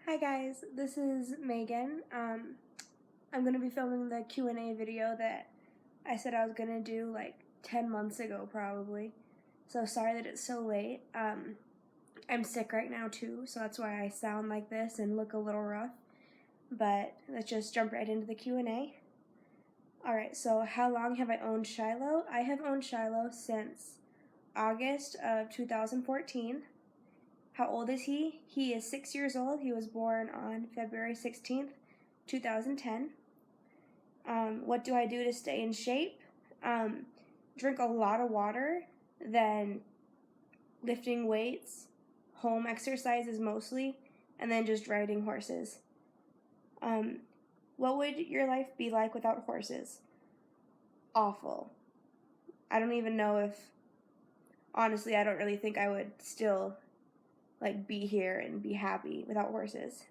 Hi guys, this is Megan. I'm going to be filming the Q&A video that I said I was going to do like 10 months ago probably. So sorry that it's so late. I'm sick right now too, so that's why I sound like this and look a little rough. But let's just jump right into the Q&A. Alright, so how long have I owned Shiloh? I have owned Shiloh since August of 2014. How old is he? He is 6 years old. He was born on February 16th, 2010. What do I do to stay in shape? Drink a lot of water, then lifting weights, home exercises mostly, and then just riding horses. What would your life be like without horses? Awful. I don't even know if, honestly, I don't really think I would still be here and be happy without horses.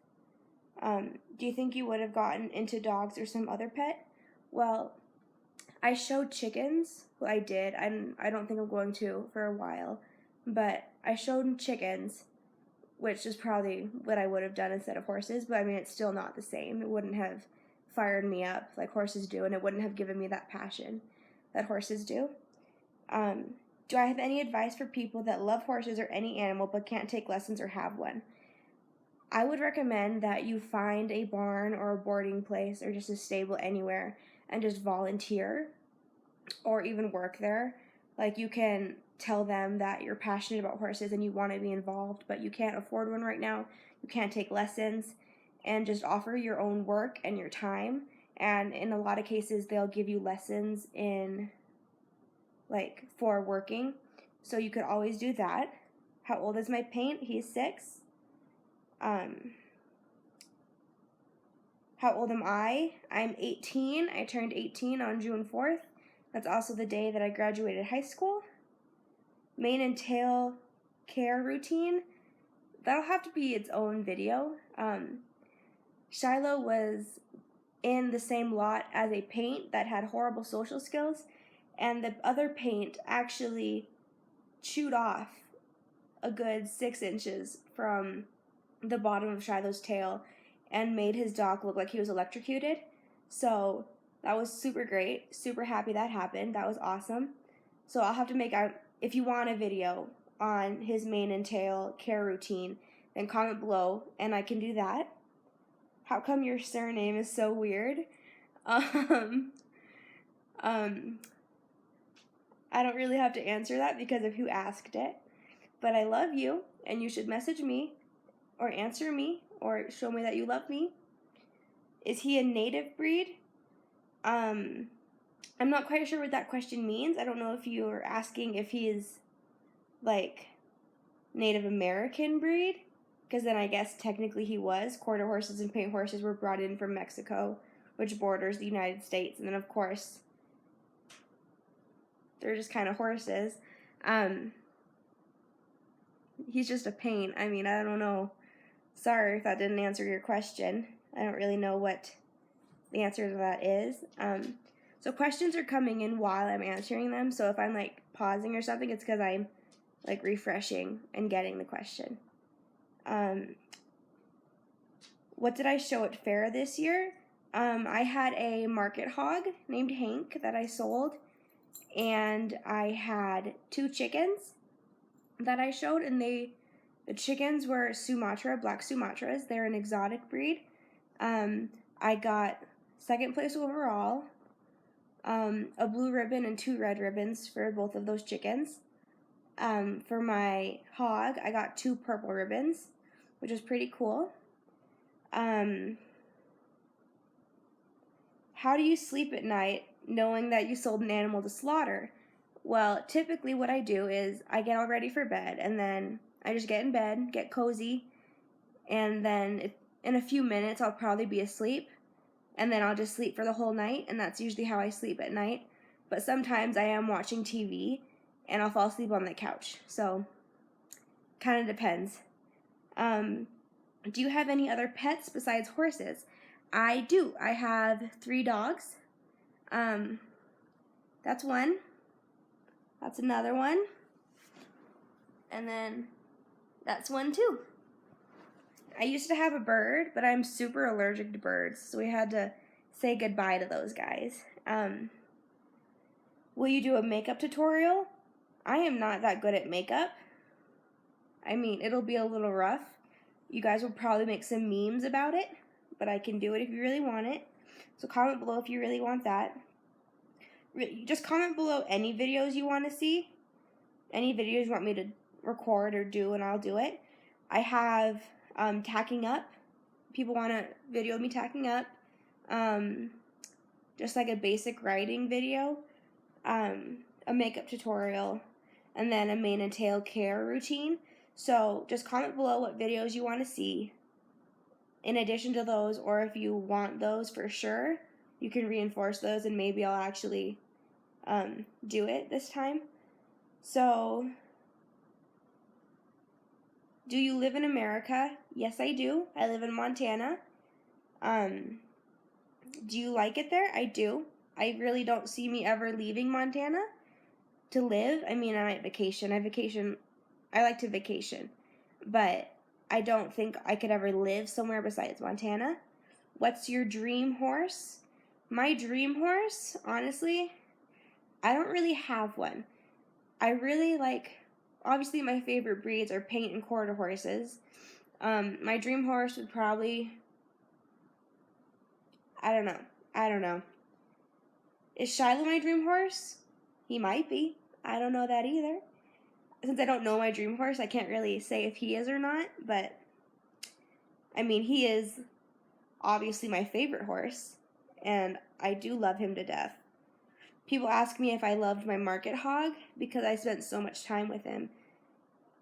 Do you think you would have gotten into dogs or some other pet? Well, I showed chickens. Well, I did. I don't think I'm going to for a while. But I showed chickens, which is probably what I would have done instead of horses. But I mean, it's still not the same. It wouldn't have fired me up like horses do, and it wouldn't have given me that passion that horses do. Do I have any advice for people that love horses or any animal but can't take lessons or have one? I would recommend that you find a barn or a boarding place or just a stable anywhere and just volunteer or even work there. Like, you can tell them that you're passionate about horses and you want to be involved, but you can't afford one right now. You can't take lessons, and just offer your own work and your time. And in a lot of cases, they'll give you lessons in for working. So you could always do that. How old is my paint? He's 6. How old am I? I'm 18. I turned 18 on June 4th. That's also the day that I graduated high school. Mane and tail care routine. That'll have to be its own video. Shiloh was in the same lot as a paint that had horrible social skills, and the other paint actually chewed off a good 6 inches from the bottom of Shiloh's tail and made his dog look like he was electrocuted. So that was super great. Super happy that happened. That was awesome. So I'll have to make out, if you want a video on his mane and tail care routine, then comment below and I can do that. How come your surname is so weird? Um, um, I don't really have to answer that because of who asked it. But I love you, and you should message me or answer me or show me that you love me. Is he a native breed? I'm not quite sure what that question means. I don't know if you are asking if he is Native American breed, because then I guess technically he was. Quarter horses and paint horses were brought in from Mexico, which borders the United States, and then of course they're just kind of horses. He's just a paint. I mean, I don't know. Sorry if that didn't answer your question. I don't really know what the answer to that is. So questions are coming in while I'm answering them. So if I'm pausing or something, it's because I'm refreshing and getting the question. What did I show at fair this year? I had a market hog named Hank that I sold, and I had 2 chickens that I showed, and the chickens were Sumatra, black Sumatras. They're an exotic breed. I got 2nd place overall, a blue ribbon and 2 red ribbons for both of those chickens. For my hog, I got 2 purple ribbons, which is pretty cool. How do you sleep at night knowing that you sold an animal to slaughter? Well, typically what I do is I get all ready for bed, and then I just get in bed, get cozy, and then in a few minutes I'll probably be asleep, and then I'll just sleep for the whole night, and that's usually how I sleep at night. But sometimes I am watching TV, and I'll fall asleep on the couch, so kind of depends. Do you have any other pets besides horses? I do. I have 3 dogs. That's one. That's another one. And then that's one too. I used to have a bird, but I'm super allergic to birds, so we had to say goodbye to those guys. Will you do a makeup tutorial? I am not that good at makeup. I mean, it'll be a little rough. You guys will probably make some memes about it, but I can do it if you really want it. So comment below if you really want that. Just comment below any videos you want to see. Any videos you want me to record or do, and I'll do it. I have tacking up. People want a video of me tacking up. Just like a basic writing video. A makeup tutorial, and then a mane and tail care routine. So just comment below what videos you want to see in addition to those, or if you want those for sure, you can reinforce those and maybe I'll actually do it this time. So, do you live in America? Yes, I do. I live in Montana. Do you like it there? I do. I really don't see me ever leaving Montana to live. I mean, I might vacation. I like to vacation, but I don't think I could ever live somewhere besides Montana. What's your dream horse? My dream horse, honestly, I don't really have one. I really like, obviously my favorite breeds are paint and quarter horses. My dream horse would probably, I don't know. Is Shiloh my dream horse? He might be. I don't know that either. Since I don't know my dream horse, I can't really say if he is or not, but I mean, he is obviously my favorite horse, and I do love him to death. People ask me if I loved my market hog because I spent so much time with him.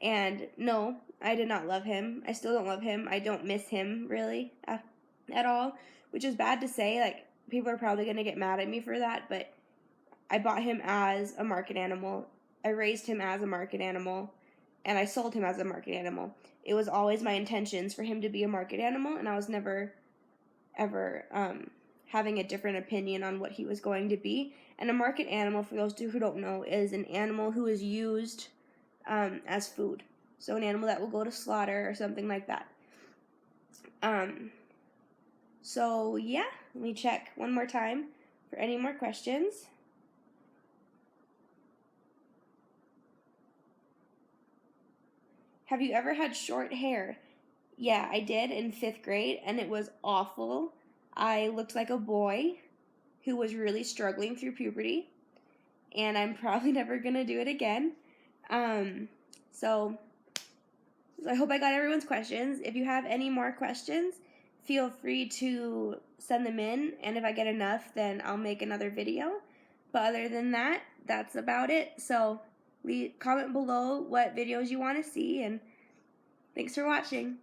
And no, I did not love him. I still don't love him. I don't miss him really at all, which is bad to say. Like, people are probably going to get mad at me for that, but I bought him as a market animal. I raised him as a market animal, and I sold him as a market animal. It was always my intentions for him to be a market animal, and I was never, ever having a different opinion on what he was going to be. And a market animal, for those who don't know, is an animal who is used as food. So an animal that will go to slaughter or something like that. So yeah, let me check one more time for any more questions. Have you ever had short hair? Yeah, I did in 5th grade, and it was awful. I looked like a boy who was really struggling through puberty, and I'm probably never going to do it again. So I hope I got everyone's questions. If you have any more questions, feel free to send them in, and if I get enough, then I'll make another video. But other than that, that's about it. So comment below what videos you want to see, and thanks for watching.